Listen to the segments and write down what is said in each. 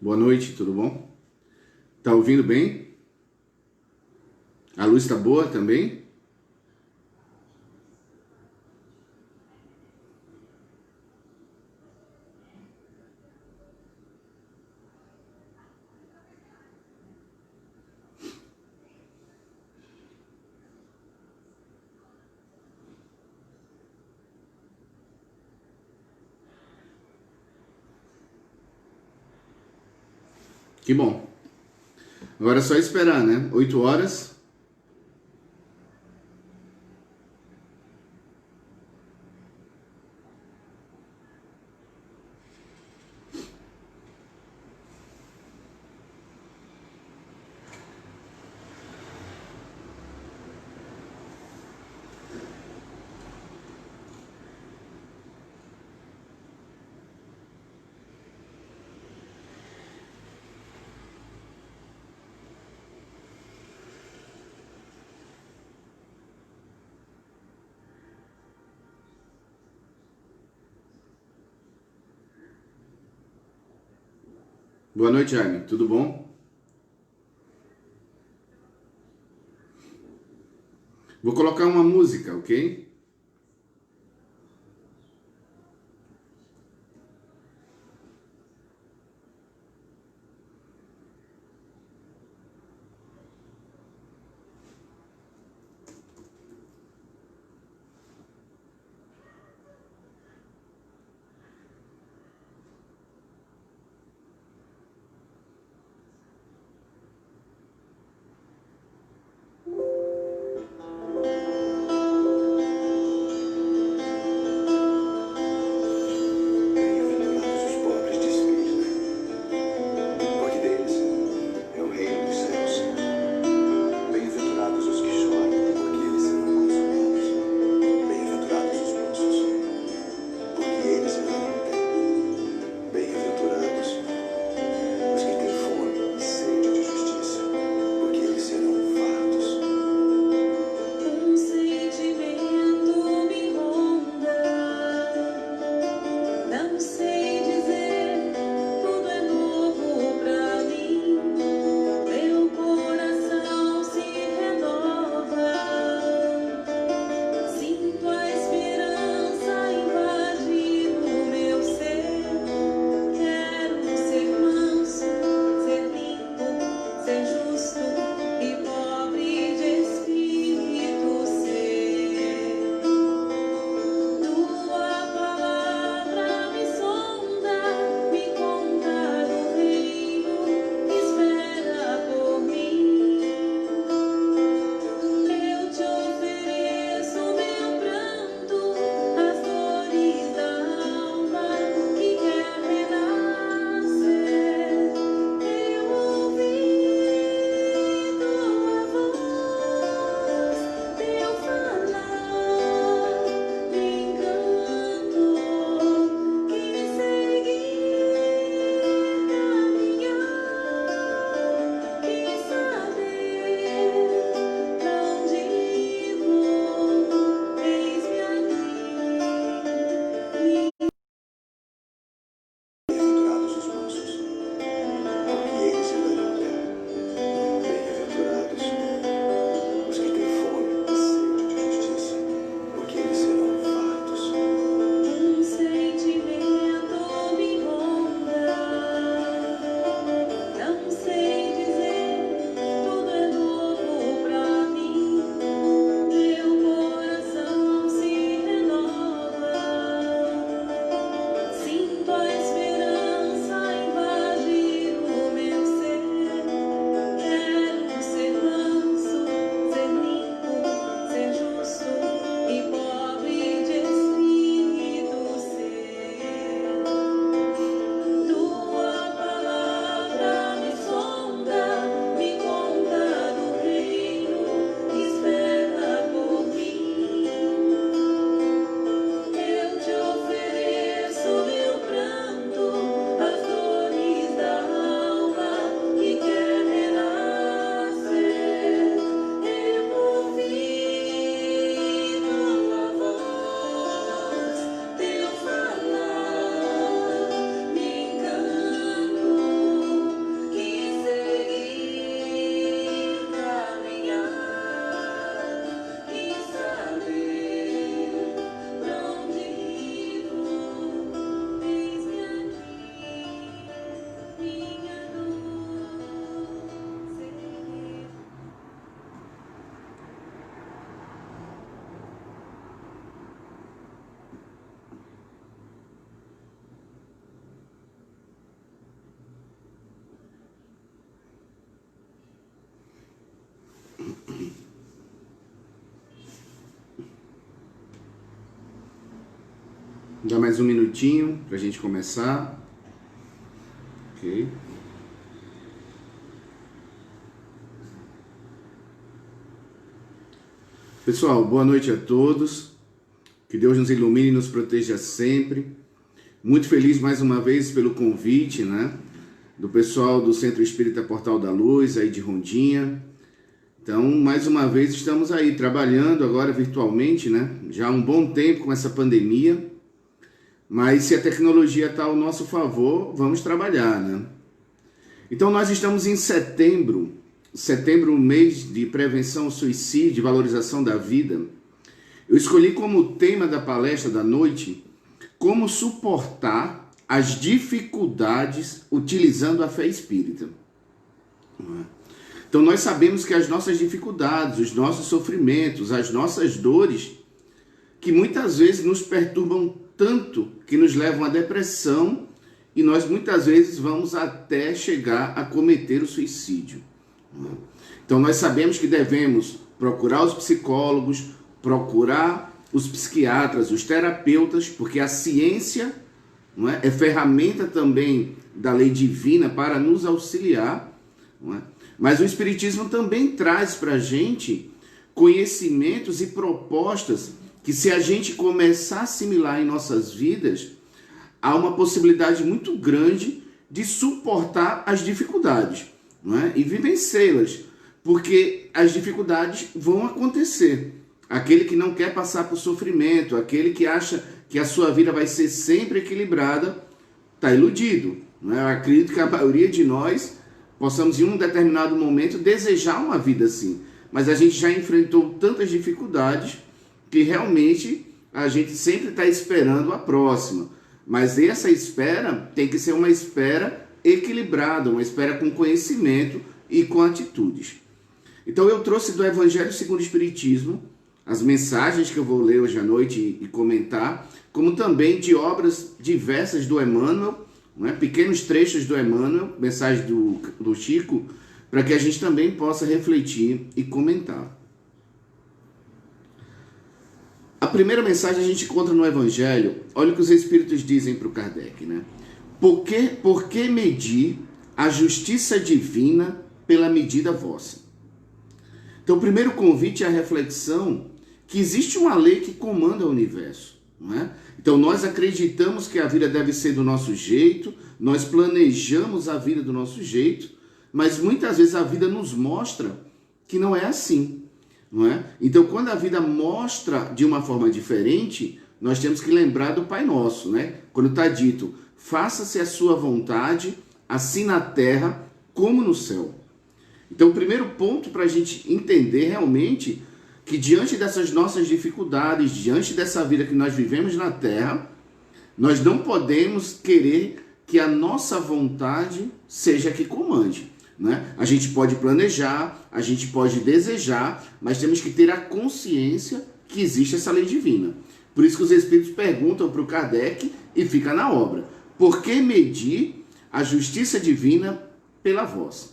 Boa noite, tudo bom? Tá ouvindo bem? A luz tá boa também? Que bom. Agora é só esperar, né? 8 horas. Boa noite, Jaime. Tudo bom? Vou colocar uma música, ok? Dá mais um minutinho para a gente começar. Ok. Pessoal, boa noite a todos. Que Deus nos ilumine e nos proteja sempre. Muito feliz mais uma vez pelo convite, né? Do pessoal do Centro Espírita Portal da Luz, aí de Rondinha. Então, mais uma vez estamos aí trabalhando agora virtualmente, né? Já há um bom tempo com essa pandemia. Mas se a tecnologia está ao nosso favor, vamos trabalhar, né? Então, nós estamos em setembro, mês de prevenção ao suicídio e valorização da vida. Eu escolhi como tema da palestra da noite como suportar as dificuldades utilizando a fé espírita. Então, nós sabemos que as nossas dificuldades, os nossos sofrimentos, as nossas dores, que muitas vezes nos perturbam tanto que nos levam à depressão e nós muitas vezes vamos até chegar a cometer o suicídio. Então nós sabemos que devemos procurar os psicólogos, procurar os psiquiatras, os terapeutas, porque a ciência, não é ferramenta também da lei divina para nos auxiliar, não é? Mas o Espiritismo também traz para a gente conhecimentos e propostas que, se a gente começar a assimilar em nossas vidas, há uma possibilidade muito grande de suportar as dificuldades, não é? E vivenciá-las, porque as dificuldades vão acontecer. Aquele que não quer passar por sofrimento, aquele que acha que a sua vida vai ser sempre equilibrada, está iludido, não é? Eu acredito que a maioria de nós possamos, em um determinado momento, desejar uma vida assim, mas a gente já enfrentou tantas dificuldades que realmente a gente sempre está esperando a próxima. Mas essa espera tem que ser uma espera equilibrada, uma espera com conhecimento e com atitudes. Então eu trouxe do Evangelho segundo o Espiritismo as mensagens que eu vou ler hoje à noite e comentar, como também de obras diversas do Emmanuel, não é? Pequenos trechos do Emmanuel, mensagem do Chico, para que a gente também possa refletir e comentar. A primeira mensagem a gente encontra no Evangelho. Olha o que os Espíritos dizem para o Kardec, né? Por que medir a justiça divina pela medida vossa? Então, o primeiro convite é a reflexão que existe uma lei que comanda o universo, não é? Então, nós acreditamos que a vida deve ser do nosso jeito, nós planejamos a vida do nosso jeito, mas muitas vezes a vida nos mostra que não é assim. Não é? Então, quando a vida mostra de uma forma diferente, nós temos que lembrar do Pai Nosso, né? Quando está dito, faça-se a sua vontade, assim na terra como no céu. Então, o primeiro ponto para a gente entender realmente que diante dessas nossas dificuldades, diante dessa vida que nós vivemos na terra, nós não podemos querer que a nossa vontade seja a que comande. Né? A gente pode planejar, a gente pode desejar, mas temos que ter a consciência que existe essa lei divina. Por isso que os Espíritos perguntam para o Kardec e fica na obra. Por que medir a justiça divina pela vossa?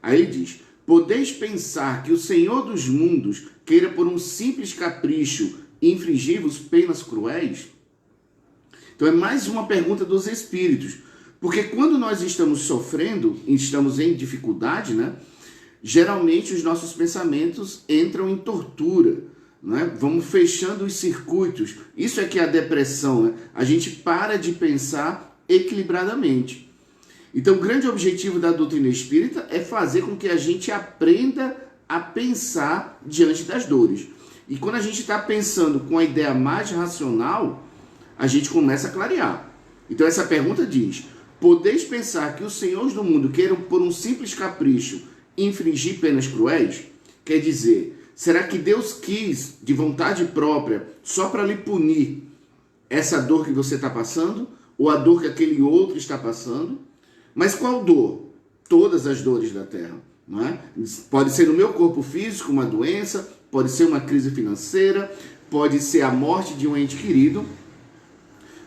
Aí ele diz, podeis pensar que o Senhor dos mundos queira por um simples capricho infligir-vos penas cruéis? Então é mais uma pergunta dos Espíritos. Porque quando nós estamos sofrendo, estamos em dificuldade, né? Geralmente os nossos pensamentos entram em tortura, né? Vamos fechando os circuitos. Isso é que é a depressão, né? A gente para de pensar equilibradamente. Então o grande objetivo da doutrina espírita é fazer com que a gente aprenda a pensar diante das dores. E quando a gente está pensando com a ideia mais racional, a gente começa a clarear. Então essa pergunta diz... Podeis pensar que os senhores do mundo queiram, por um simples capricho, infligir penas cruéis? Quer dizer, será que Deus quis, de vontade própria, só para lhe punir essa dor que você está passando? Ou a dor que aquele outro está passando? Mas qual dor? Todas as dores da terra, não é? Pode ser no meu corpo físico uma doença, pode ser uma crise financeira, pode ser a morte de um ente querido,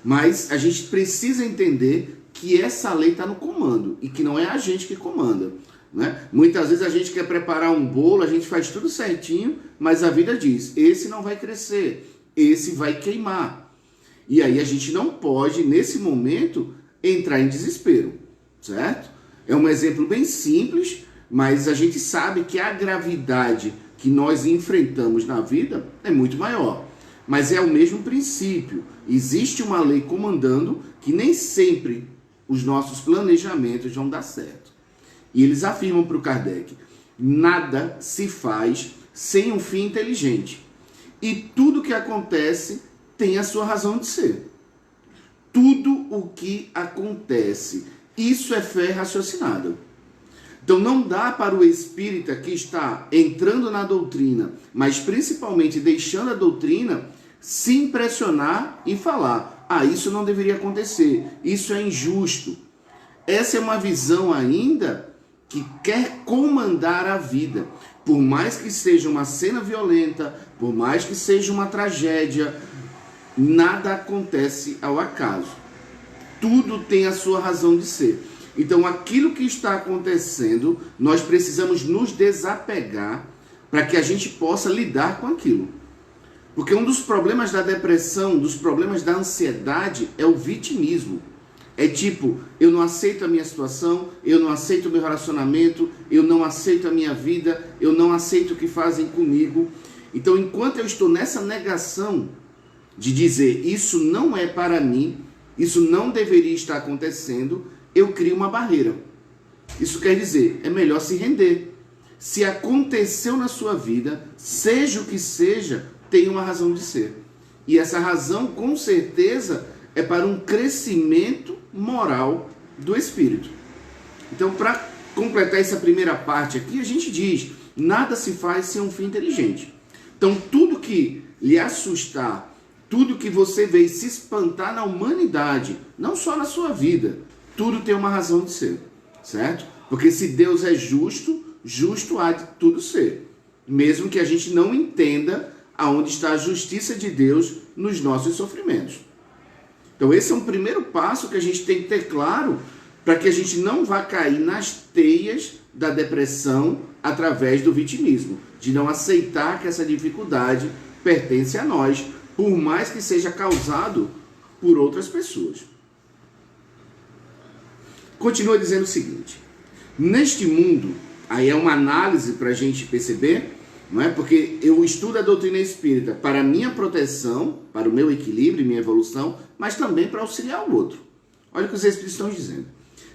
mas a gente precisa entender que essa lei está no comando e que não é a gente que comanda, né? Muitas vezes a gente quer preparar um bolo, a gente faz tudo certinho, mas a vida diz, esse não vai crescer, esse vai queimar. E aí a gente não pode, nesse momento, entrar em desespero, certo? É um exemplo bem simples, mas a gente sabe que a gravidade que nós enfrentamos na vida é muito maior. Mas é o mesmo princípio. Existe uma lei comandando que nem sempre os nossos planejamentos vão dar certo. E eles afirmam para o Kardec, nada se faz sem um fim inteligente. E tudo que acontece tem a sua razão de ser. Tudo o que acontece, isso é fé raciocinada. Então não dá para o espírita que está entrando na doutrina, mas principalmente deixando a doutrina, se impressionar e falar, isso não deveria acontecer, isso é injusto. Essa é uma visão ainda que quer comandar a vida. Por mais que seja uma cena violenta, por mais que seja uma tragédia, nada acontece ao acaso. Tudo tem a sua razão de ser. Então, aquilo que está acontecendo, nós precisamos nos desapegar para que a gente possa lidar com aquilo. Porque um dos problemas da depressão, dos problemas da ansiedade, é o vitimismo. É tipo, eu não aceito a minha situação, eu não aceito o meu relacionamento, eu não aceito a minha vida, eu não aceito o que fazem comigo. Então, enquanto eu estou nessa negação de dizer, isso não é para mim, isso não deveria estar acontecendo, eu crio uma barreira. Isso quer dizer, é melhor se render. Se aconteceu na sua vida, seja o que seja, tem uma razão de ser. E essa razão, com certeza, é para um crescimento moral do espírito. Então, para completar essa primeira parte aqui, a gente diz, nada se faz sem um fim inteligente. Então, tudo que lhe assustar, tudo que você vê e se espantar na humanidade, não só na sua vida, tudo tem uma razão de ser, certo? Porque se Deus é justo, justo há de tudo ser. Mesmo que a gente não entenda aonde está a justiça de Deus nos nossos sofrimentos. Então esse é um primeiro passo que a gente tem que ter claro para que a gente não vá cair nas teias da depressão através do vitimismo, de não aceitar que essa dificuldade pertence a nós, por mais que seja causado por outras pessoas. Continua dizendo o seguinte, neste mundo, aí é uma análise para a gente perceber, não é? Porque eu estudo a doutrina espírita para minha proteção, para o meu equilíbrio e minha evolução, mas também para auxiliar o outro. Olha o que os Espíritos estão dizendo.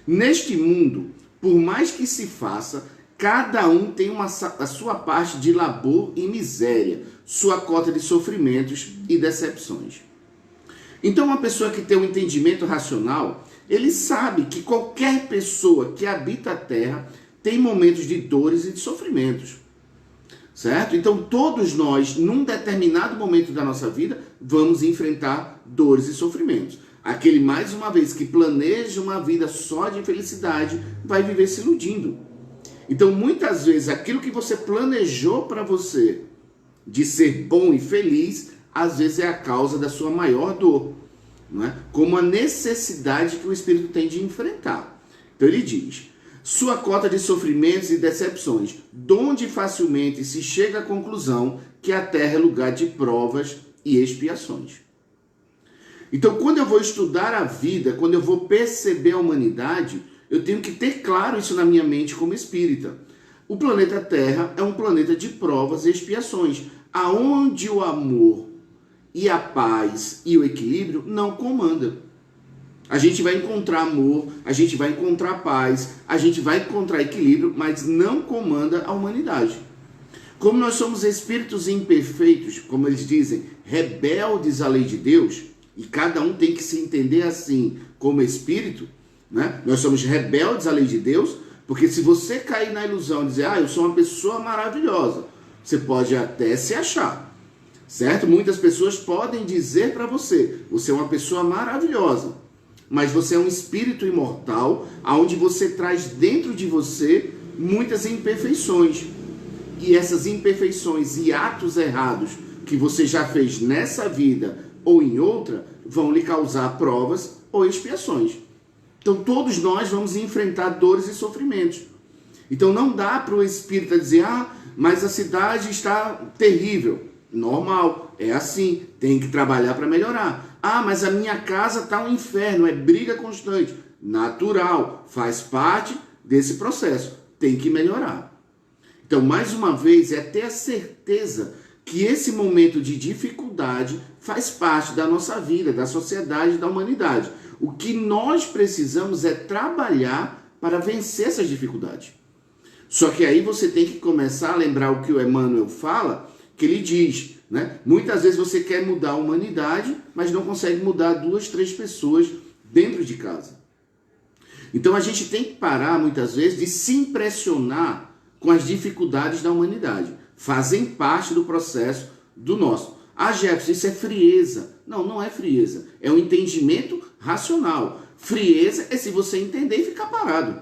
Neste mundo, por mais que se faça, cada um tem a sua parte de labor e miséria, sua cota de sofrimentos e decepções. Então uma pessoa que tem um entendimento racional, ele sabe que qualquer pessoa que habita a Terra tem momentos de dores e de sofrimentos. Certo? Então todos nós, num determinado momento da nossa vida, vamos enfrentar dores e sofrimentos. Aquele, mais uma vez, que planeja uma vida só de felicidade, vai viver se iludindo. Então muitas vezes aquilo que você planejou para você de ser bom e feliz, às vezes é a causa da sua maior dor, não é? Como a necessidade que o espírito tem de enfrentar. Então ele diz, sua cota de sofrimentos e decepções, donde facilmente se chega à conclusão que a Terra é lugar de provas e expiações. Então, quando eu vou estudar a vida, quando eu vou perceber a humanidade, eu tenho que ter claro isso na minha mente como espírita. O planeta Terra é um planeta de provas e expiações, aonde o amor e a paz e o equilíbrio não comandam. A gente vai encontrar amor, a gente vai encontrar paz, a gente vai encontrar equilíbrio, mas não comanda a humanidade. Como nós somos espíritos imperfeitos, como eles dizem, rebeldes à lei de Deus, e cada um tem que se entender assim como espírito, né? Nós somos rebeldes à lei de Deus, porque se você cair na ilusão de dizer, eu sou uma pessoa maravilhosa, você pode até se achar, certo? Muitas pessoas podem dizer para você, você é uma pessoa maravilhosa, mas você é um espírito imortal, onde você traz dentro de você muitas imperfeições. E essas imperfeições e atos errados que você já fez nessa vida ou em outra, vão lhe causar provas ou expiações. Então todos nós vamos enfrentar dores e sofrimentos. Então não dá para o espírita dizer, mas a cidade está terrível. Normal, é assim, tem que trabalhar para melhorar. Ah, mas a minha casa está um inferno, é briga constante. Natural, faz parte desse processo. Tem que melhorar. Então, mais uma vez, é ter a certeza que esse momento de dificuldade faz parte da nossa vida, da sociedade, da humanidade. O que nós precisamos é trabalhar para vencer essas dificuldades. Só que aí você tem que começar a lembrar o que o Emmanuel fala, que ele diz, né? Muitas vezes você quer mudar a humanidade, mas não consegue mudar 2, 3 pessoas dentro de casa. Então a gente tem que parar, muitas vezes, de se impressionar com as dificuldades da humanidade. Fazem parte do processo do nosso. Ah, Jefferson, isso é frieza. Não, não é frieza. É um entendimento racional. Frieza é se você entender e ficar parado.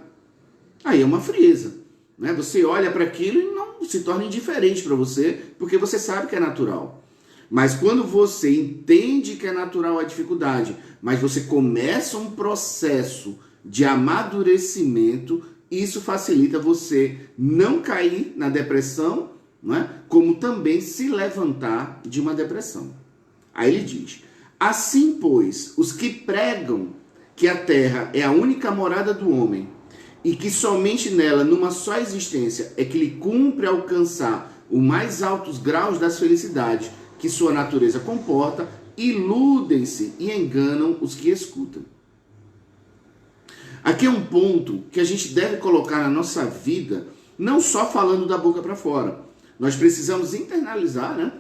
Aí é uma frieza. Né? Você olha para aquilo e não se torna indiferente para você, porque você sabe que é natural. Mas quando você entende que é natural a dificuldade, mas você começa um processo de amadurecimento, isso facilita você não cair na depressão, não é? Como também se levantar de uma depressão. Aí ele diz: assim, pois, os que pregam que a terra é a única morada do homem e que somente nela, numa só existência, é que lhe cumpre alcançar os mais altos graus das felicidades que sua natureza comporta, iludem-se e enganam os que escutam. Aqui é um ponto que a gente deve colocar na nossa vida, não só falando da boca para fora. Nós precisamos internalizar, né?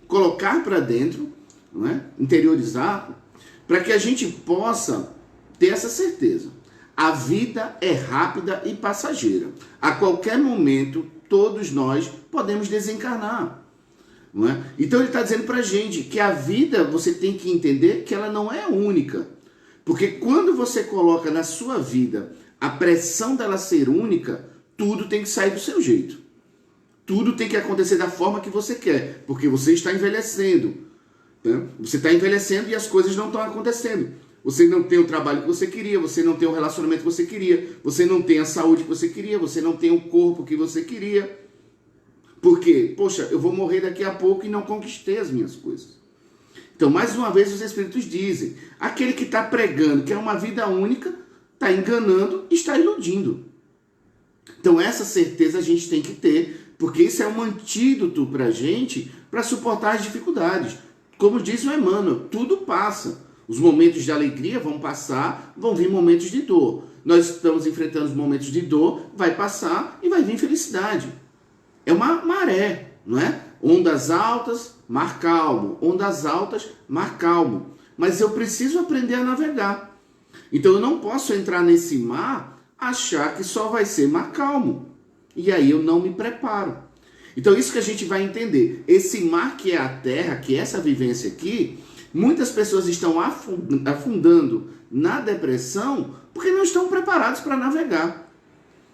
Colocar para dentro, não é? Interiorizar, para que a gente possa ter essa certeza. A vida é rápida e passageira. A qualquer momento, todos nós podemos desencarnar. Não é? Então ele está dizendo para a gente que a vida, você tem que entender que ela não é única. Porque quando você coloca na sua vida a pressão dela ser única, tudo tem que sair do seu jeito. Tudo tem que acontecer da forma que você quer, porque você está envelhecendo. Né? Você está envelhecendo e as coisas não estão acontecendo. Você não tem o trabalho que você queria, você não tem o relacionamento que você queria, você não tem a saúde que você queria, você não tem o corpo que você queria. Por quê? Poxa, eu vou morrer daqui a pouco e não conquistei as minhas coisas. Então, mais uma vez, os Espíritos dizem, aquele que está pregando que é uma vida única, está enganando e está iludindo. Então, essa certeza a gente tem que ter, porque isso é um antídoto para a gente, para suportar as dificuldades. Como diz o Emmanuel, tudo passa. Os momentos de alegria vão passar, vão vir momentos de dor. Nós estamos enfrentando os momentos de dor, vai passar e vai vir felicidade. É uma maré, não é? Ondas altas, mar calmo. Ondas altas, mar calmo. Mas eu preciso aprender a navegar. Então eu não posso entrar nesse mar, achar que só vai ser mar calmo. E aí eu não me preparo. Então isso que a gente vai entender. Esse mar que é a Terra, que é essa vivência aqui, muitas pessoas estão afundando na depressão porque não estão preparados para navegar.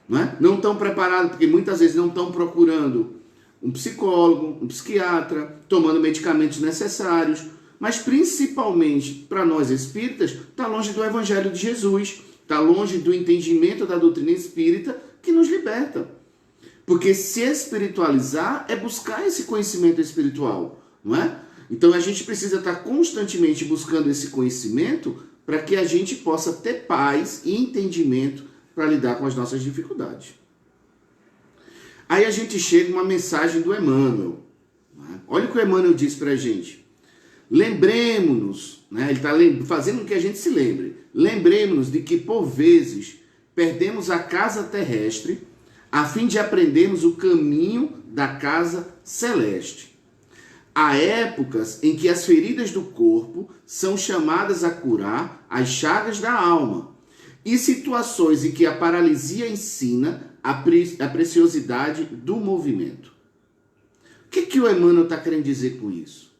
Não é? Não estão preparados porque muitas vezes não estão procurando um psicólogo, um psiquiatra, tomando medicamentos necessários, mas principalmente para nós espíritas, está longe do Evangelho de Jesus, está longe do entendimento da doutrina espírita que nos liberta. Porque se espiritualizar é buscar esse conhecimento espiritual, não é? Então a gente precisa estar constantemente buscando esse conhecimento para que a gente possa ter paz e entendimento para lidar com as nossas dificuldades. Aí a gente chega uma mensagem do Emmanuel. Olha o que o Emmanuel diz para a gente. Lembremos-nos, né? Ele está fazendo com que a gente se lembre. Lembremos-nos de que, por vezes, perdemos a casa terrestre a fim de aprendermos o caminho da casa celeste. Há épocas em que as feridas do corpo são chamadas a curar as chagas da alma, e situações em que a paralisia ensina a preciosidade do movimento. O que o Emmanuel está querendo dizer com isso?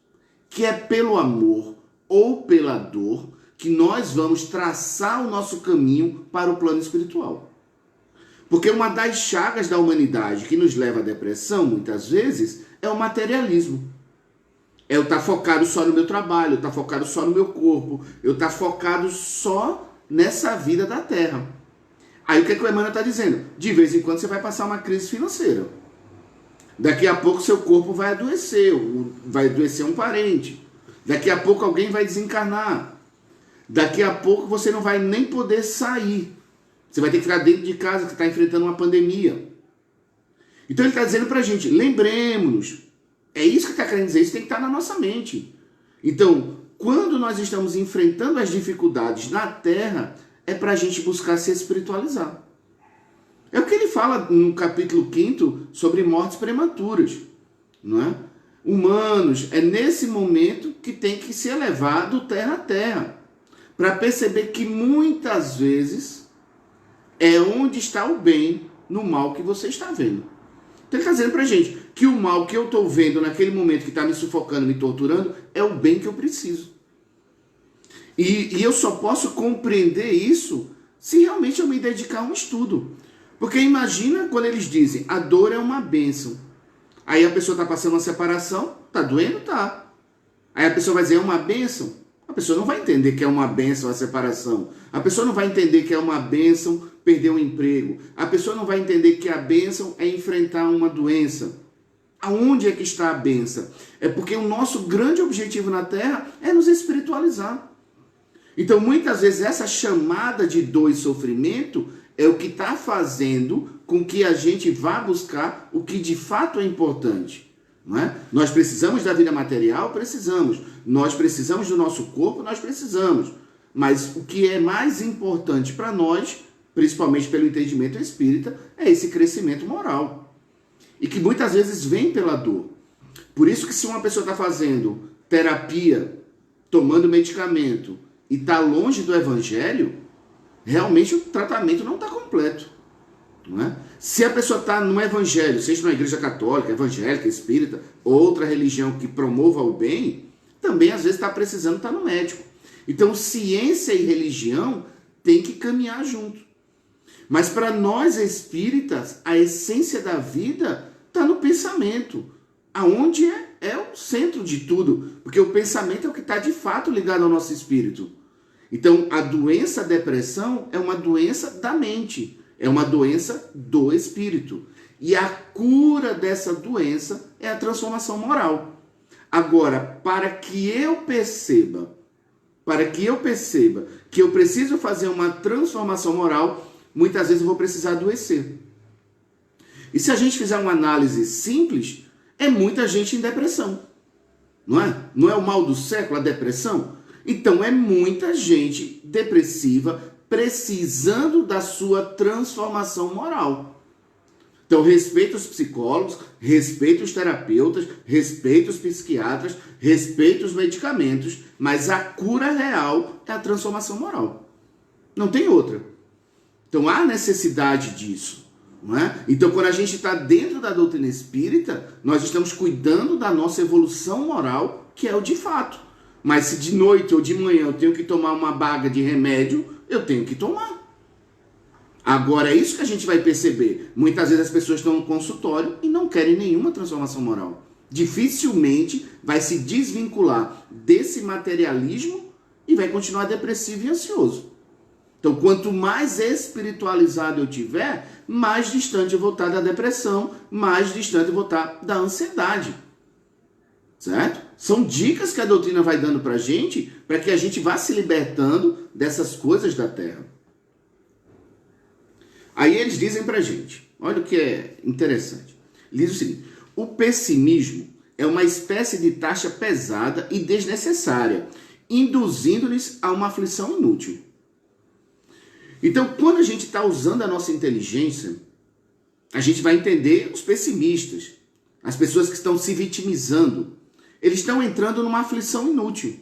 Que é pelo amor ou pela dor que nós vamos traçar o nosso caminho para o plano espiritual. Porque uma das chagas da humanidade que nos leva à depressão, muitas vezes, é o materialismo. É eu estar focado só no meu trabalho, eu estar focado só no meu corpo, eu estar focado só nessa vida da Terra. Aí o que o Emmanuel está dizendo? De vez em quando você vai passar uma crise financeira. Daqui a pouco seu corpo vai adoecer um parente. Daqui a pouco alguém vai desencarnar. Daqui a pouco você não vai nem poder sair. Você vai ter que ficar dentro de casa, que está enfrentando uma pandemia. Então ele está dizendo para a gente, lembremos-nos. É isso que está querendo dizer, isso tem que estar na nossa mente. Então, quando nós estamos enfrentando as dificuldades na Terra, é para a gente buscar se espiritualizar. É o que ele fala no capítulo 5 sobre mortes prematuras. Não é? Humanos, é nesse momento que tem que se elevar do terra a terra. Para perceber que muitas vezes é onde está o bem no mal que você está vendo. Então ele está dizendo para a gente que o mal que eu estou vendo naquele momento que está me sufocando, me torturando, é o bem que eu preciso. E eu só posso compreender isso se realmente eu me dedicar a um estudo. Porque imagina quando eles dizem, a dor é uma bênção. Aí a pessoa está passando uma separação, está doendo? Tá. Aí a pessoa vai dizer, é uma bênção? A pessoa não vai entender que é uma bênção a separação. A pessoa não vai entender que é uma bênção perder um emprego. A pessoa não vai entender que a bênção é enfrentar uma doença. Aonde é que está a bênção? É porque o nosso grande objetivo na Terra é nos espiritualizar. Então, muitas vezes, essa chamada de dor e sofrimento é o que está fazendo com que a gente vá buscar o que de fato é importante. Não é? Nós precisamos da vida material? Precisamos. Nós precisamos do nosso corpo? Nós precisamos. Mas o que é mais importante para nós, principalmente pelo entendimento espírita, é esse crescimento moral. E que muitas vezes vem pela dor. Por isso que se uma pessoa está fazendo terapia, tomando medicamento e está longe do evangelho, realmente o tratamento não está completo. Não é? Se a pessoa está no evangelho, seja numa igreja católica, evangélica, espírita, outra religião que promova o bem, também às vezes está precisando estar no médico. Então ciência e religião têm que caminhar junto. Mas para nós espíritas, a essência da vida está no pensamento, aonde é o centro de tudo, porque o pensamento é o que está de fato ligado ao nosso espírito. Então a doença, a depressão, é uma doença da mente. É uma doença do espírito. E a cura dessa doença é a transformação moral. Agora, para que eu perceba que eu preciso fazer uma transformação moral, muitas vezes eu vou precisar adoecer. E se a gente fizer uma análise simples, é muita gente em depressão. Não é? Não é o mal do século a depressão? Então é muita gente depressiva, precisando da sua transformação moral. Então, respeito os psicólogos, respeito os terapeutas, respeito os psiquiatras, respeito os medicamentos, mas a cura real é a transformação moral. Não tem outra. Então, há necessidade disso. Não é? Então, quando a gente está dentro da doutrina espírita, nós estamos cuidando da nossa evolução moral, que é o de fato. Mas se de noite ou de manhã eu tenho que tomar uma baga de remédio, eu tenho que tomar. Agora é isso que a gente vai perceber. Muitas vezes as pessoas estão no consultório e não querem nenhuma transformação moral. Dificilmente vai se desvincular desse materialismo e vai continuar depressivo e ansioso. Então, quanto mais espiritualizado eu tiver, mais distante eu vou estar da depressão, mais distante eu vou estar da ansiedade. Certo? São dicas que a doutrina vai dando para que a gente vá se libertando dessas coisas da Terra. Aí eles dizem para a gente, olha o que é interessante. Eles dizem o seguinte, o pessimismo é uma espécie de taxa pesada e desnecessária, induzindo-lhes a uma aflição inútil. Então, quando a gente está usando a nossa inteligência, a gente vai entender os pessimistas, as pessoas que estão se vitimizando. Eles estão entrando numa aflição inútil.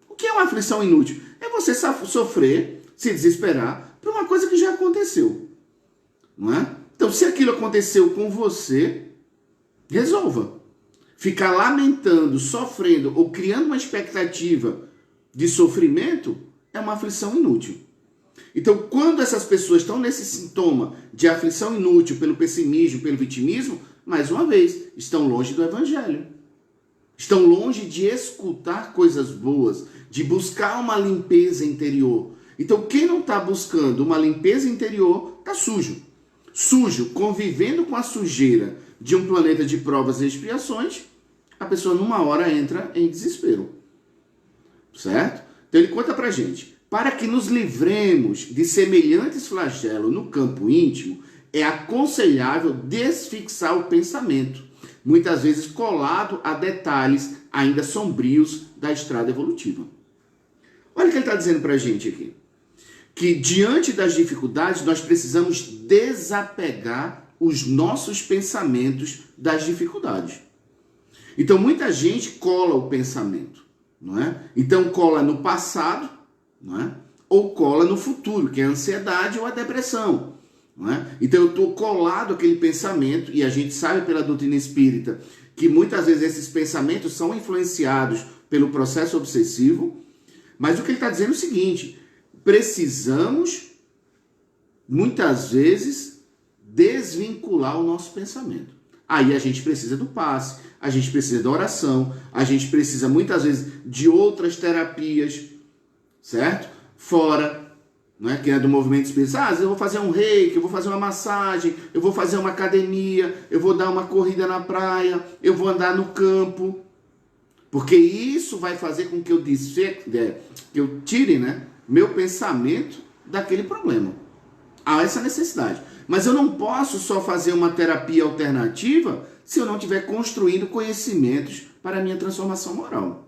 O que é uma aflição inútil? É você sofrer, se desesperar por uma coisa que já aconteceu. Não é? Então, se aquilo aconteceu com você, resolva. Ficar lamentando, sofrendo ou criando uma expectativa de sofrimento é uma aflição inútil. Então, quando essas pessoas estão nesse sintoma de aflição inútil pelo pessimismo, pelo vitimismo, mais uma vez, estão longe do evangelho. Estão longe de escutar coisas boas, de buscar uma limpeza interior. Então, quem não está buscando uma limpeza interior, está sujo. Sujo, convivendo com a sujeira de um planeta de provas e expiações, a pessoa numa hora entra em desespero. certo? Então ele conta pra gente: para que nos livremos de semelhantes flagelos no campo íntimo, é aconselhável desfixar o pensamento, muitas vezes colado a detalhes ainda sombrios da estrada evolutiva. Olha o que ele está dizendo pra gente aqui. Que diante das dificuldades nós precisamos desapegar os nossos pensamentos das dificuldades. Então muita gente cola o pensamento, não é? Então cola no passado, não é? Ou cola no futuro, que é a ansiedade ou a depressão, não é? Então eu estou colado àquele pensamento, e a gente sabe pela doutrina espírita que muitas vezes esses pensamentos são influenciados pelo processo obsessivo, mas o que ele está dizendo é o seguinte: precisamos, muitas vezes, desvincular o nosso pensamento. Aí a gente precisa do passe, a gente precisa da oração, a gente precisa, muitas vezes, de outras terapias, certo? Fora, não é? Que é do movimento espírita. Eu vou fazer um reiki, eu vou fazer uma massagem, eu vou fazer uma academia, eu vou dar uma corrida na praia, eu vou andar no campo. Porque isso vai fazer com que eu tire, né, meu pensamento daquele problema. Há essa necessidade. Mas eu não posso só fazer uma terapia alternativa se eu não estiver construindo conhecimentos para a minha transformação moral.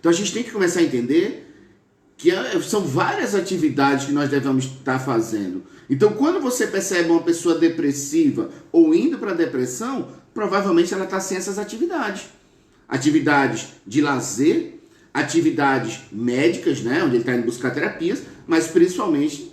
Então a gente tem que começar a entender que são várias atividades que nós devemos estar fazendo. Então quando você percebe uma pessoa depressiva ou indo para a depressão, provavelmente ela está sem essas atividades. Atividades de lazer, atividades médicas, né, onde ele está indo buscar terapias, mas principalmente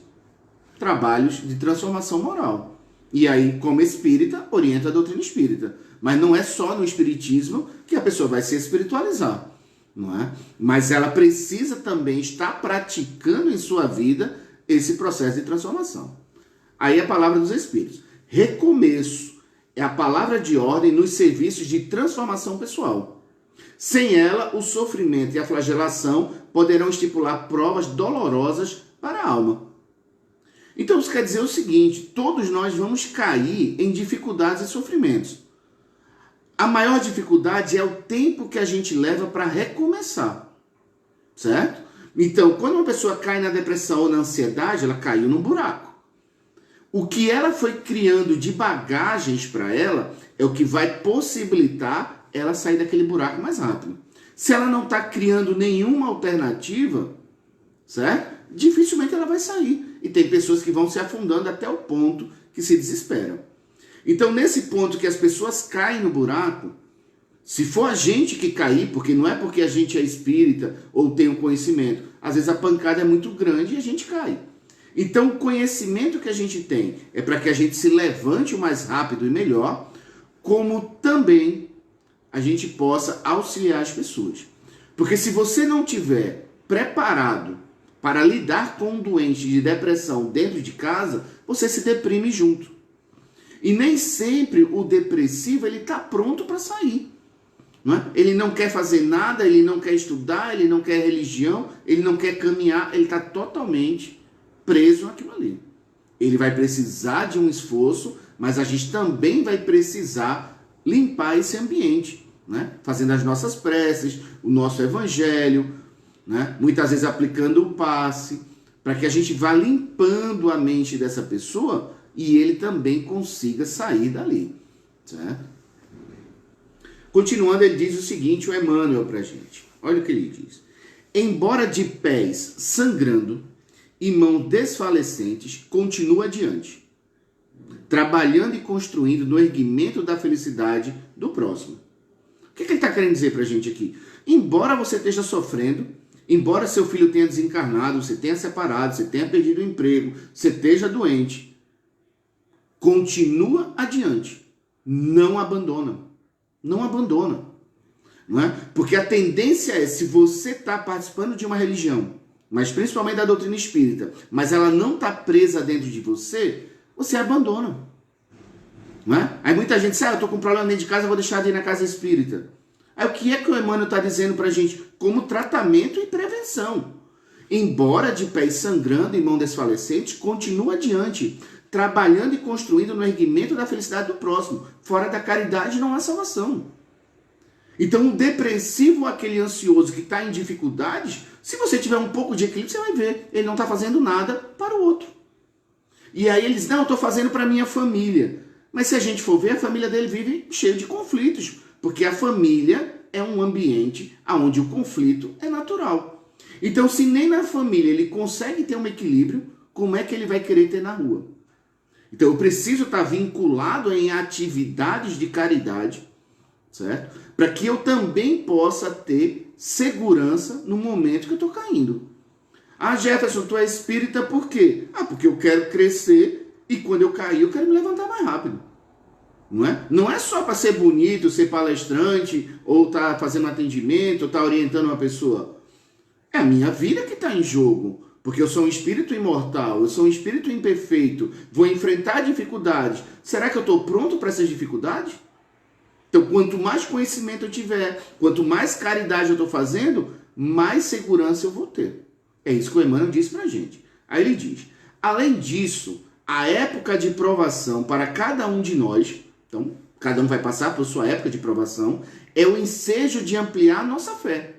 trabalhos de transformação moral. E aí, como espírita, orienta a doutrina espírita. Mas não é só no espiritismo que a pessoa vai se espiritualizar, não é? Mas ela precisa também estar praticando em sua vida esse processo de transformação. Aí a palavra dos espíritos. Recomeço é a palavra de ordem nos serviços de transformação pessoal. Sem ela, o sofrimento e a flagelação poderão estipular provas dolorosas para a alma. Então isso quer dizer o seguinte: todos nós vamos cair em dificuldades e sofrimentos. A maior dificuldade é o tempo que a gente leva para recomeçar, certo? Então, quando uma pessoa cai na depressão ou na ansiedade, ela caiu num buraco. O que ela foi criando de bagagens para ela é o que vai possibilitar ela sair daquele buraco mais rápido. Se ela não está criando nenhuma alternativa, certo? Dificilmente ela vai sair. E tem pessoas que vão se afundando até o ponto que se desesperam. Então, nesse ponto que as pessoas caem no buraco, se for a gente que cair, porque não é porque a gente é espírita ou tem um conhecimento, às vezes a pancada é muito grande e a gente cai. Então, o conhecimento que a gente tem é para que a gente se levante o mais rápido e melhor, como também a gente possa auxiliar as pessoas. Porque se você não tiver preparado para lidar com um doente de depressão dentro de casa, você se deprime junto. E nem sempre o depressivo está pronto para sair. Não é? Ele não quer fazer nada, ele não quer estudar, ele não quer religião, ele não quer caminhar, ele está totalmente preso naquilo ali. Ele vai precisar de um esforço, mas a gente também vai precisar limpar esse ambiente, né? Fazendo as nossas preces, o nosso evangelho, né? Muitas vezes aplicando o passe, para que a gente vá limpando a mente dessa pessoa e ele também consiga sair dali, certo? Continuando, ele diz o seguinte, o Emmanuel para a gente. Olha o que ele diz. Embora de pés sangrando e mãos desfalecentes, continua adiante, trabalhando e construindo no erguimento da felicidade do próximo. O que ele está querendo dizer para a gente aqui? Embora você esteja sofrendo, embora seu filho tenha desencarnado, você tenha separado, você tenha perdido o emprego, você esteja doente, continua adiante. Não abandona. Não abandona. Não é? Porque a tendência é, se você está participando de uma religião, mas principalmente da doutrina espírita, mas ela não está presa dentro de você, você abandona. Não é? Aí muita gente diz, eu estou com um problema dentro de casa, eu vou deixar de ir na casa espírita. Aí o que é que o Emmanuel está dizendo para a gente? Como tratamento e prevenção. Embora de pés sangrando e mão desfalecente, continua adiante, trabalhando e construindo no erguimento da felicidade do próximo. Fora da caridade não há salvação. Então, o depressivo, aquele ansioso que está em dificuldades, se você tiver um pouco de equilíbrio, você vai ver, ele não está fazendo nada para o outro. E aí ele diz, não, eu estou fazendo para a minha família. Mas se a gente for ver, a família dele vive cheia de conflitos, porque a família é um ambiente onde o conflito é natural. Então, se nem na família ele consegue ter um equilíbrio, como é que ele vai querer ter na rua? Então, eu preciso estar vinculado em atividades de caridade, certo? Para que eu também possa ter segurança no momento que eu estou caindo. Ah, Jefferson, tu é espírita por quê? Ah, porque eu quero crescer e quando eu cair eu quero me levantar mais rápido. Não é? Não é só para ser bonito, ser palestrante, ou estar fazendo atendimento, ou estar orientando uma pessoa. É a minha vida que está em jogo. Porque eu sou um espírito imortal, eu sou um espírito imperfeito, vou enfrentar dificuldades. Será que eu estou pronto para essas dificuldades? Então, quanto mais conhecimento eu tiver, quanto mais caridade eu estou fazendo, mais segurança eu vou ter. É isso que o Emmanuel disse para a gente. Aí ele diz, além disso, a época de provação para cada um de nós, então, cada um vai passar por sua época de provação, é o ensejo de ampliar a nossa fé.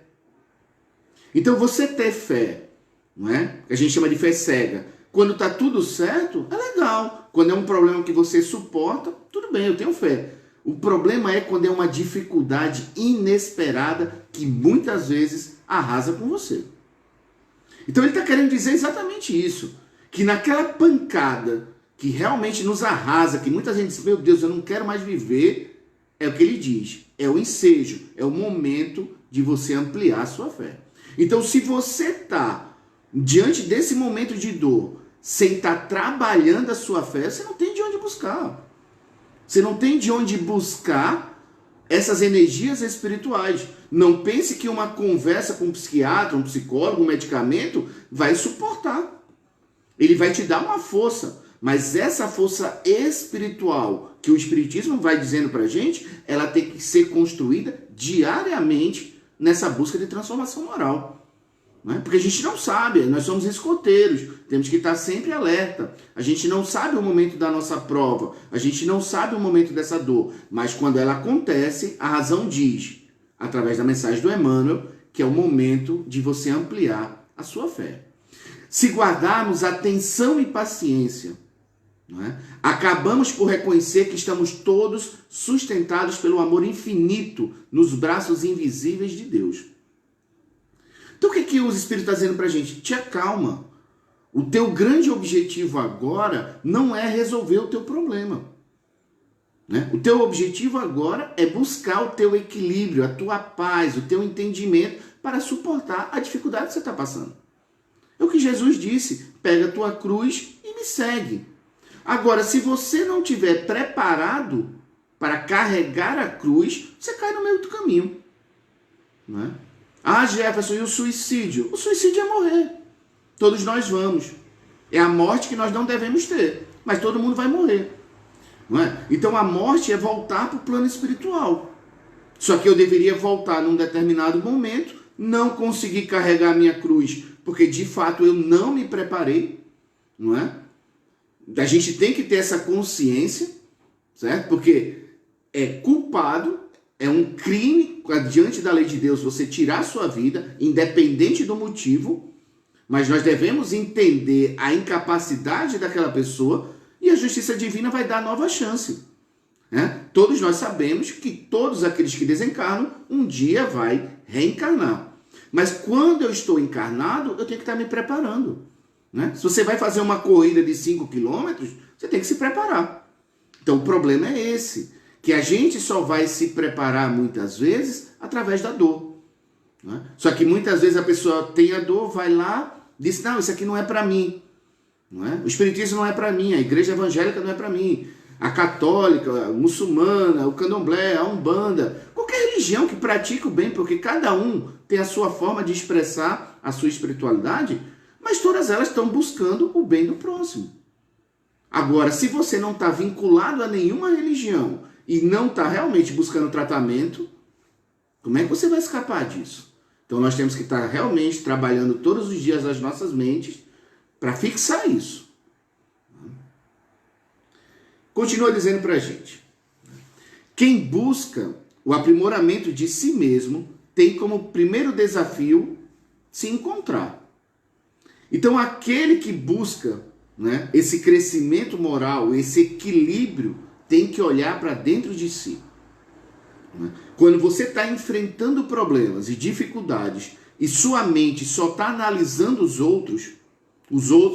Então, você ter fé, não é? Que a gente chama de fé cega. Quando está tudo certo, é legal. Quando é um problema que você suporta, tudo bem, eu tenho fé. O problema é quando é uma dificuldade inesperada que muitas vezes arrasa com você. Então ele está querendo dizer exatamente isso. Que naquela pancada que realmente nos arrasa, que muita gente diz, meu Deus, eu não quero mais viver, é o que ele diz. É o ensejo, é o momento de você ampliar a sua fé. Então se você está diante desse momento de dor, sem estar trabalhando a sua fé, você não tem de onde buscar. Você não tem de onde buscar essas energias espirituais. Não pense que uma conversa com um psiquiatra, um psicólogo, um medicamento vai suportar. Ele vai te dar uma força. Mas essa força espiritual que o Espiritismo vai dizendo pra gente, ela tem que ser construída diariamente nessa busca de transformação moral. Não é? Porque a gente não sabe, nós somos escoteiros, temos que estar sempre alerta. A gente não sabe o momento da nossa prova, a gente não sabe o momento dessa dor, mas quando ela acontece, a razão diz, através da mensagem do Emmanuel, que é o momento de você ampliar a sua fé. Se guardarmos atenção e paciência, não é? Acabamos por reconhecer que estamos todos sustentados pelo amor infinito nos braços invisíveis de Deus. Então o que os Espíritos estão dizendo para a gente? Te acalma. O teu grande objetivo agora não é resolver o teu problema. Né? O teu objetivo agora é buscar o teu equilíbrio, a tua paz, o teu entendimento para suportar a dificuldade que você está passando. É o que Jesus disse, pega a tua cruz e me segue. Agora, se você não estiver preparado para carregar a cruz, você cai no meio do caminho. Não é? Ah, Jefferson, e o suicídio? O suicídio é morrer. Todos nós vamos. É a morte que nós não devemos ter. Mas todo mundo vai morrer. Não é? Então a morte é voltar para o plano espiritual. Só que eu deveria voltar num determinado momento, não conseguir carregar a minha cruz, porque de fato eu não me preparei. Não é? A gente tem que ter essa consciência, certo? Porque é culpado. É um crime, diante da lei de Deus, você tirar a sua vida, independente do motivo, mas nós devemos entender a incapacidade daquela pessoa e a justiça divina vai dar nova chance. Né? Todos nós sabemos que todos aqueles que desencarnam, um dia vai reencarnar. Mas quando eu estou encarnado, eu tenho que estar me preparando. Né? Se você vai fazer uma corrida de 5 quilômetros, você tem que se preparar. Então o problema é esse. Que a gente só vai se preparar muitas vezes através da dor. Né? Só que muitas vezes a pessoa tem a dor, vai lá, diz, não, isso aqui não é para mim. Não é? O espiritismo não é para mim, a igreja evangélica não é para mim. A católica, a muçulmana, o candomblé, a umbanda, qualquer religião que pratique o bem, porque cada um tem a sua forma de expressar a sua espiritualidade, mas todas elas estão buscando o bem do próximo. Agora, se você não está vinculado a nenhuma religião, e não está realmente buscando tratamento, como é que você vai escapar disso? Então nós temos que estar realmente trabalhando todos os dias as nossas mentes para fixar isso. Continua dizendo para a gente. Quem busca o aprimoramento de si mesmo tem como primeiro desafio se encontrar. Então, aquele que busca, né, esse crescimento moral, esse equilíbrio, tem que olhar para dentro de si. Né? Quando você está enfrentando problemas e dificuldades e sua mente só está analisando os outros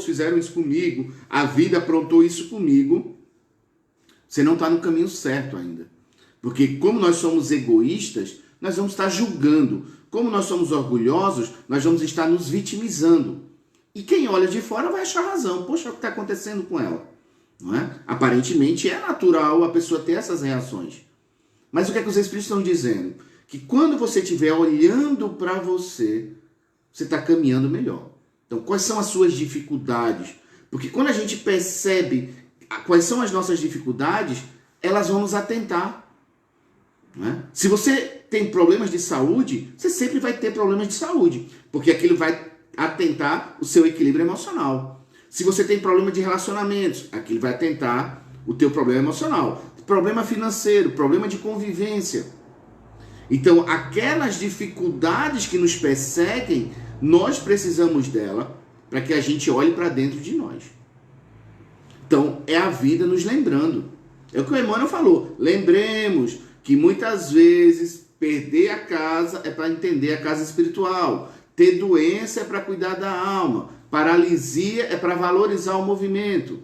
fizeram isso comigo, a vida aprontou isso comigo, você não está no caminho certo ainda. Porque como nós somos egoístas, nós vamos estar julgando. Como nós somos orgulhosos, nós vamos estar nos vitimizando. E quem olha de fora vai achar razão. Poxa, o que está acontecendo com ela? Não é? Aparentemente é natural a pessoa ter essas reações. Mas o que é que os Espíritos estão dizendo? Que quando você estiver olhando para você, você está caminhando melhor. Então, quais são as suas dificuldades? Porque quando a gente percebe quais são as nossas dificuldades, elas vão nos atentar. Não é? Se você tem problemas de saúde, você sempre vai ter problemas de saúde, porque aquilo vai atentar o seu equilíbrio emocional. Se você tem problema de relacionamentos, aquilo vai atentar o teu problema emocional. Problema financeiro, problema de convivência. Então, aquelas dificuldades que nos perseguem, nós precisamos dela para que a gente olhe para dentro de nós. Então, é a vida nos lembrando. É o que o Emmanuel falou. Lembremos que muitas vezes perder a casa é para entender a casa espiritual. Ter doença é para cuidar da alma. Paralisia é para valorizar o movimento.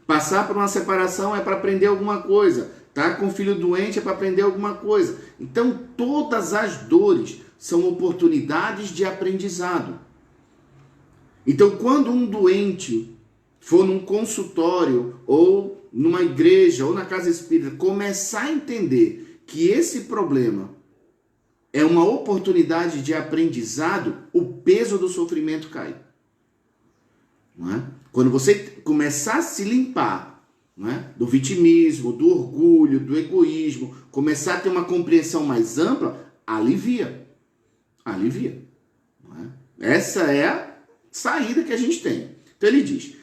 Passar por uma separação é para aprender alguma coisa. Estar com o filho doente é para aprender alguma coisa. Então, todas as dores são oportunidades de aprendizado. Então, quando um doente for num consultório, ou numa igreja, ou na casa espírita, começar a entender que esse problema é uma oportunidade de aprendizado, o peso do sofrimento cai. Não é? Quando você começar a se limpar, não é? Do vitimismo, do orgulho, do egoísmo, começar a ter uma compreensão mais ampla, alivia. Alivia. Não é? Essa é a saída que a gente tem. Então ele diz,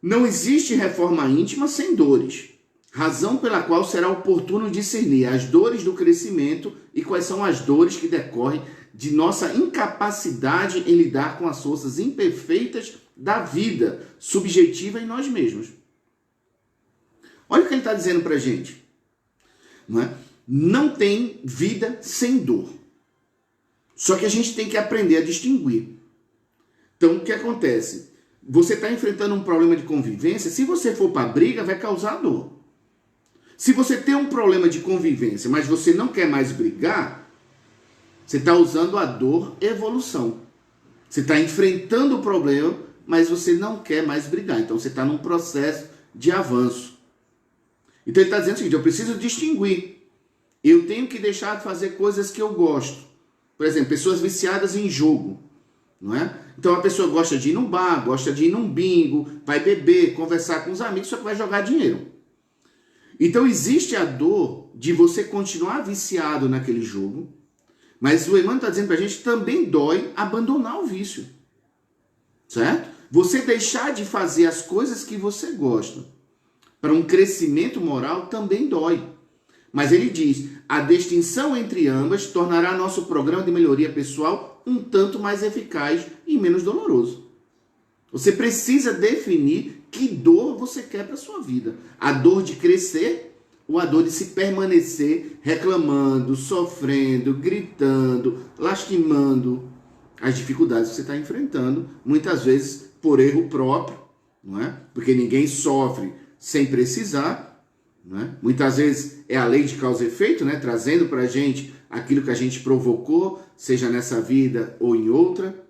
não existe reforma íntima sem dores, razão pela qual será oportuno discernir as dores do crescimento e quais são as dores que decorrem de nossa incapacidade em lidar com as forças imperfeitas da vida subjetiva em nós mesmos. Olha o que ele está dizendo para a gente. Não é? Não tem vida sem dor. Só que a gente tem que aprender a distinguir. Então, o que acontece? Você está enfrentando um problema de convivência, se você for para a briga, vai causar dor. Se você tem um problema de convivência, mas você não quer mais brigar, você está usando a dor evolução. Você está enfrentando o problema, mas você não quer mais brigar. Então, você está num processo de avanço. Então, ele está dizendo o seguinte, eu preciso distinguir. Eu tenho que deixar de fazer coisas que eu gosto. Por exemplo, pessoas viciadas em jogo. Não é? Então, a pessoa gosta de ir num bar, gosta de ir num bingo, vai beber, conversar com os amigos, só que vai jogar dinheiro. Então, existe a dor de você continuar viciado naquele jogo, mas o Emmanuel está dizendo para a gente, também dói abandonar o vício. Certo? Você deixar de fazer as coisas que você gosta para um crescimento moral também dói. Mas ele diz, a distinção entre ambas tornará nosso programa de melhoria pessoal um tanto mais eficaz e menos doloroso. Você precisa definir que dor você quer para a sua vida. A dor de crescer ou a dor de se permanecer reclamando, sofrendo, gritando, lastimando as dificuldades que você está enfrentando, muitas vezes por erro próprio, não é? Porque ninguém sofre sem precisar, não é? Muitas vezes é a lei de causa e efeito, né? Trazendo para a gente aquilo que a gente provocou, seja nessa vida ou em outra.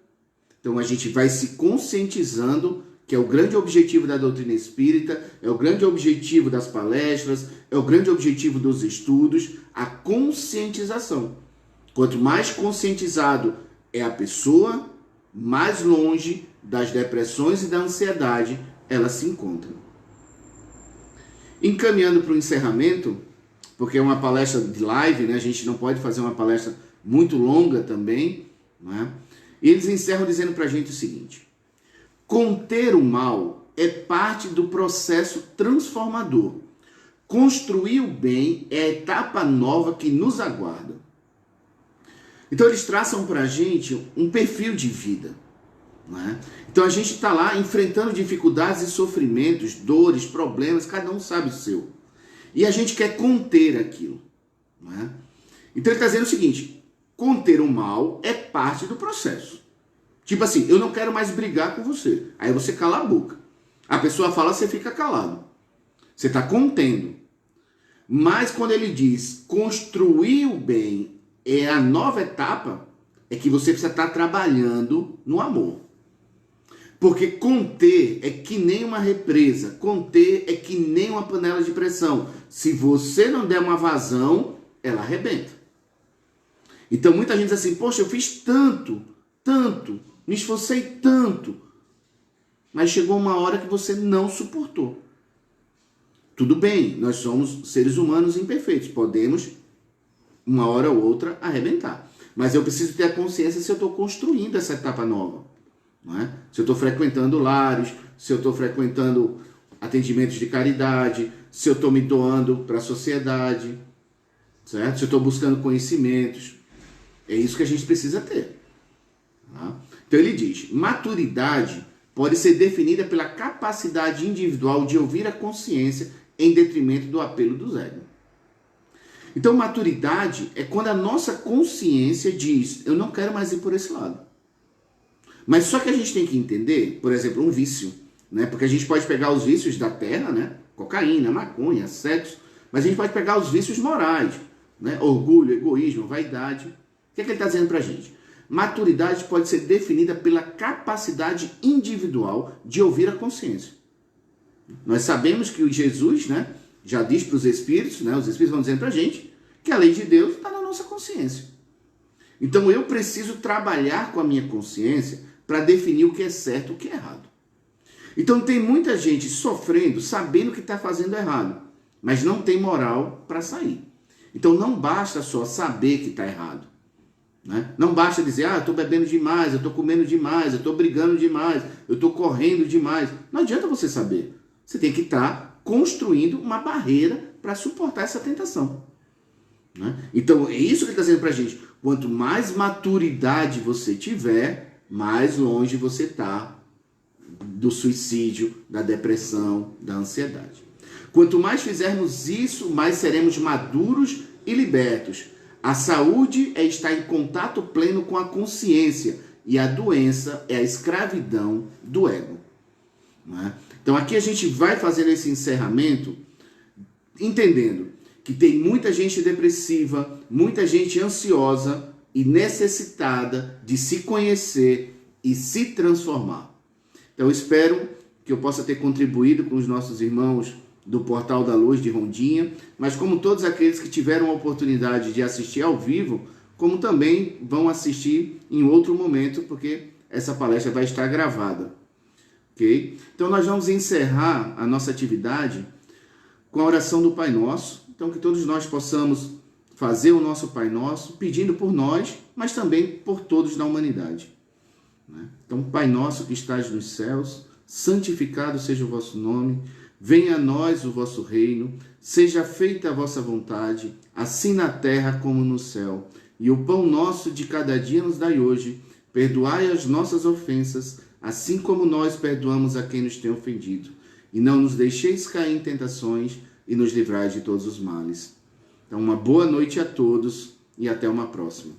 Então a gente vai se conscientizando, que é o grande objetivo da doutrina espírita, é o grande objetivo das palestras, é o grande objetivo dos estudos, a conscientização. Quanto mais conscientizado é a pessoa, mais longe das depressões e da ansiedade ela se encontra. Encaminhando para o encerramento, porque é uma palestra de live, né? A gente não pode fazer uma palestra muito longa também, não é? E eles encerram dizendo para a gente o seguinte, conter o mal é parte do processo transformador, Construir o bem é a etapa nova que nos aguarda. Então eles traçam para a gente um perfil de vida. Não é? Então a gente está lá enfrentando dificuldades e sofrimentos, dores, problemas, cada um sabe o seu. E a gente quer conter aquilo. Não é? Então ele está dizendo o seguinte, conter o mal é parte do processo. Tipo assim, eu não quero mais brigar com você. Aí você cala a boca. A pessoa fala, você fica calado. Você está contendo. Mas quando ele diz construir o bem é a nova etapa, é que você precisa estar trabalhando no amor. Porque conter é que nem uma represa. Conter é que nem uma panela de pressão. Se você não der uma vazão, ela arrebenta. Então muita gente diz assim, poxa, eu fiz tanto, me esforcei tanto. Mas chegou uma hora que você não suportou. Tudo bem, nós somos seres humanos imperfeitos. Podemos, uma hora ou outra, arrebentar. Mas eu preciso ter a consciência se eu estou construindo essa etapa nova. Não é? Se eu estou frequentando lares, se eu estou frequentando atendimentos de caridade, se eu estou me doando para a sociedade, certo? Se eu estou buscando conhecimentos. É isso que a gente precisa ter. Tá? Então ele diz, maturidade pode ser definida pela capacidade individual de ouvir a consciência em detrimento do apelo do ego. Então maturidade é quando a nossa consciência diz, eu não quero mais ir por esse lado. Mas só que a gente tem que entender, por exemplo, um vício, né? Porque a gente pode pegar os vícios da terra, né? Cocaína, maconha, sexo, mas a gente pode pegar os vícios morais, né? Orgulho, egoísmo, vaidade. O que é que ele está dizendo para a gente? Maturidade pode ser definida pela capacidade individual de ouvir a consciência. Nós sabemos que o Jesus, né, já diz para os espíritos, né, os espíritos vão dizendo para a gente, que a lei de Deus está na nossa consciência. Então eu preciso trabalhar com a minha consciência para definir o que é certo e o que é errado. Então tem muita gente sofrendo, sabendo que está fazendo errado, mas não tem moral para sair. Então não basta só saber que está errado. Né? Não basta dizer, eu estou bebendo demais, eu estou comendo demais, eu estou brigando demais, eu estou correndo demais. Não adianta você saber. Você tem que estar construindo uma barreira para suportar essa tentação. Né? Então é isso que ele está dizendo para a gente. Quanto mais maturidade você tiver, mais longe você está do suicídio, da depressão, da ansiedade. Quanto mais fizermos isso, mais seremos maduros e libertos. A saúde é estar em contato pleno com a consciência e a doença é a escravidão do ego. Não é? Então aqui a gente vai fazer esse encerramento entendendo que tem muita gente depressiva, muita gente ansiosa e necessitada de se conhecer e se transformar. Então eu espero que eu possa ter contribuído com os nossos irmãos do Portal da Luz de Rondinha, mas como todos aqueles que tiveram a oportunidade de assistir ao vivo, como também vão assistir em outro momento, porque essa palestra vai estar gravada. Ok? Então nós vamos encerrar a nossa atividade com a oração do Pai Nosso. Então que todos nós possamos fazer o nosso Pai Nosso, pedindo por nós, mas também por todos da humanidade. Então, Pai Nosso que estás nos céus, santificado seja o vosso nome, venha a nós o vosso reino, seja feita a vossa vontade, assim na terra como no céu. E o pão nosso de cada dia nos dai hoje, perdoai as nossas ofensas, assim como nós perdoamos a quem nos tem ofendido. E não nos deixeis cair em tentações, e nos livrai de todos os males. Então, uma boa noite a todos e até uma próxima.